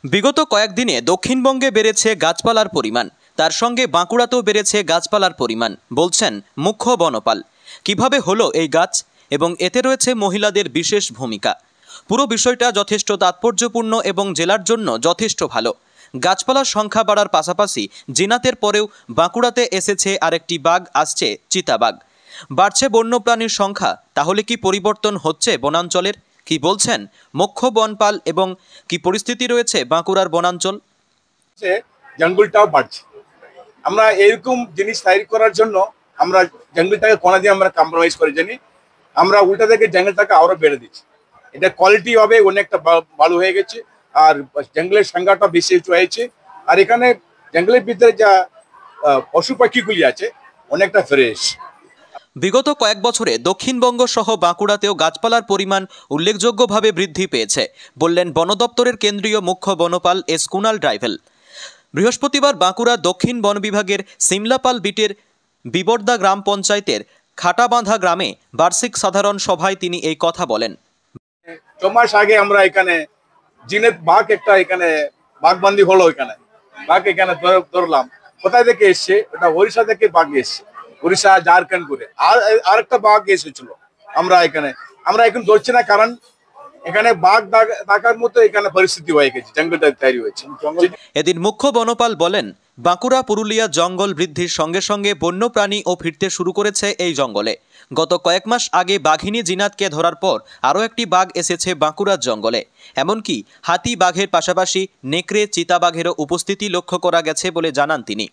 বিগত কয়েকদিনে দক্ষিণবঙ্গে বেড়েছে গাছপালার পরিমাণ, তার সঙ্গে বাঁকুড়াতেও বেড়েছে গাছপালার পরিমাণ, বলছেন মুখ্য বনপাল। কিভাবে হলো এই গাছ এবং এতে রয়েছে মহিলাদের বিশেষ ভূমিকা। পুরো বিষয়টা যথেষ্ট তাৎপর্যপূর্ণ এবং জেলার জন্য যথেষ্ট ভালো। গাছপালার সংখ্যা বাড়ার পাশাপাশি জিনাতের পরেও বাঁকুড়াতে এসেছে আরেকটি বাঘ, আসছে চিতাবাঘ। বাড়ছে বন্যপ্রাণীর সংখ্যা, তাহলে কি পরিবর্তন হচ্ছে বনাঞ্চলের? কি বলছেন মুখ্য বনপাল এবং কি পরিস্থিতি রয়েছে বাঁকুড়ার বনাঞ্চল? জঙ্গলটাও বাড়ছে। আমরা এরকম জিনিস তৈরি করার জন্য আমরা জঙ্গলটাকে কোনা দিয়ে আমরা কম্প্রোমাইজ করে জানি, আমরা উল্টা থেকে জঙ্গলটাকে আরো বেড়ে দিচ্ছি। এটা কোয়ালিটি হবে অনেকটা ভালো হয়ে গেছে, আর জঙ্গলের সংখ্যাটা বেশি হয়েছে। আর এখানে জঙ্গলের ভিতরে যা পশু পাখিগুলি আছে অনেকটা ফ্রেশ। বিগত কয়েক বছরে দক্ষিণবঙ্গ সহ বাঁকুড়াতেও গাছপালার পরিমাণ উল্লেখযোগ্যভাবে বৃদ্ধি পেয়েছে, বললেন বন দপ্তরের কেন্দ্রীয় মুখ্য বনপাল এস কুনাল ড্রাইভেল। বৃহস্পতিবার বাঁকুড়া দক্ষিণ বন বিভাগের সিমলাপাল বিটের বিবর্দা গ্রাম পঞ্চায়েতের খাটাবাঁধা গ্রামে বার্ষিক সাধারণ সভায় তিনি এই কথা বলেন। 6 মাস আগে আমরা এখানে জিনেত বাঘ একটা এখানে বাঘবন্দি হলো, এখানে বাঘ এখানে ধরলাম। কোথায় থেকে এসছে? ওটা ওড়িশা থেকে বাঘ এসছে, ওড়িশা ঝাড়খণ্ড করে। আর আরেকটা বাঘ এসেছিল। আমরা এখন ধরছি না, কারণ এখানে বাঘ দেখার মতো এখানে পরিস্থিতি হয়ে গেছে, জঙ্গলটা তৈরি হয়েছে। এদিন মুখ্য বনপাল বলেন, বাঁকুড়া পুরুলিয়া জঙ্গল বৃদ্ধির সঙ্গে সঙ্গে বন্যপ্রাণীও ফিরতে শুরু করেছে এই জঙ্গলে। গত কয়েক মাস আগে বাঘিনী জিনাতকে ধরার পর আরও একটি বাঘ এসেছে বাঁকুড়ার জঙ্গলে। এমনকি হাতি বাঘের পাশাপাশি নেকড়ে, চিতাবাঘেরও উপস্থিতি লক্ষ্য করা গেছে বলে জানান তিনি।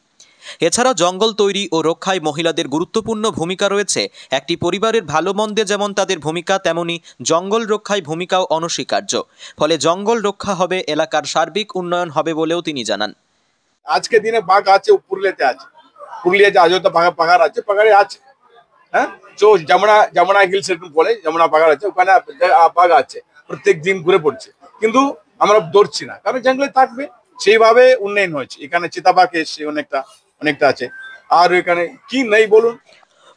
এছাড়া জঙ্গল তৈরি ও রক্ষায় মহিলাদের গুরুত্বপূর্ণ ভূমিকা রয়েছে। একটি পরিবারের ভালো মন্দে যেমন তাদের ভূমিকা, তেমনি জঙ্গল রক্ষায় ভূমিকাও অনস্বীকার্য। ফলে জঙ্গল রক্ষা হবে, এলাকার সার্বিক উন্নয়ন হবে বলেও তিনি জানান। আজকে দিনে বাঘ আছে, পুরুলিয়াতে আছে, পুরুলিয়া যে অযোধ্যা পাহাড় আছে, পাহাড়ে আছে। হ্যাঁ, তো যমুনা হিলস এরকম বলে, যমুনা পাহাড় আছে, ওখানে বাঘ আছে, প্রত্যেক দিন ঘুরে পড়ছে। কিন্তু আমরা ধরছি না, কারণ জঙ্গলে থাকবে। সেইভাবে উন্নয়ন হয়েছে। এখানে চিতাবাঘ এসছে অনেকটা আছে। আর এখানে কি নেই বলুন?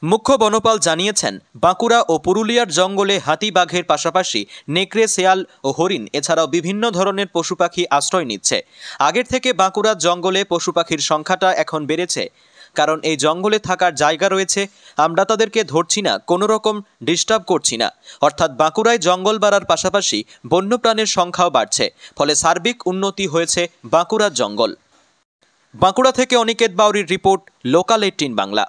মুখ্য বনপাল জানিয়েছেন, বাঁকুড়া ও পুরুলিয়ার জঙ্গলে হাতি বাঘের পাশাপাশি নেকড়ে, শেয়াল ও হরিণ এছাড়াও বিভিন্ন ধরনের পশু পাখি আশ্রয় নিচ্ছে। আগের থেকে বাঁকুড়ার জঙ্গলে পশু পাখির সংখ্যাটা এখন বেড়েছে, কারণ এই জঙ্গলে থাকার জায়গা রয়েছে। আমরা তাদেরকে ধরছি না, কোনো রকম ডিস্টার্ব করছি না। অর্থাৎ বাঁকুড়ায় জঙ্গল বাড়ার পাশাপাশি বন্যপ্রাণীর সংখ্যাও বাড়ছে, ফলে সার্বিক উন্নতি হয়েছে বাঁকুড়ার জঙ্গল। বাঁকুড়া থেকে অনিকেত বাউরির রিপোর্ট, লোকাল 18 বাংলা।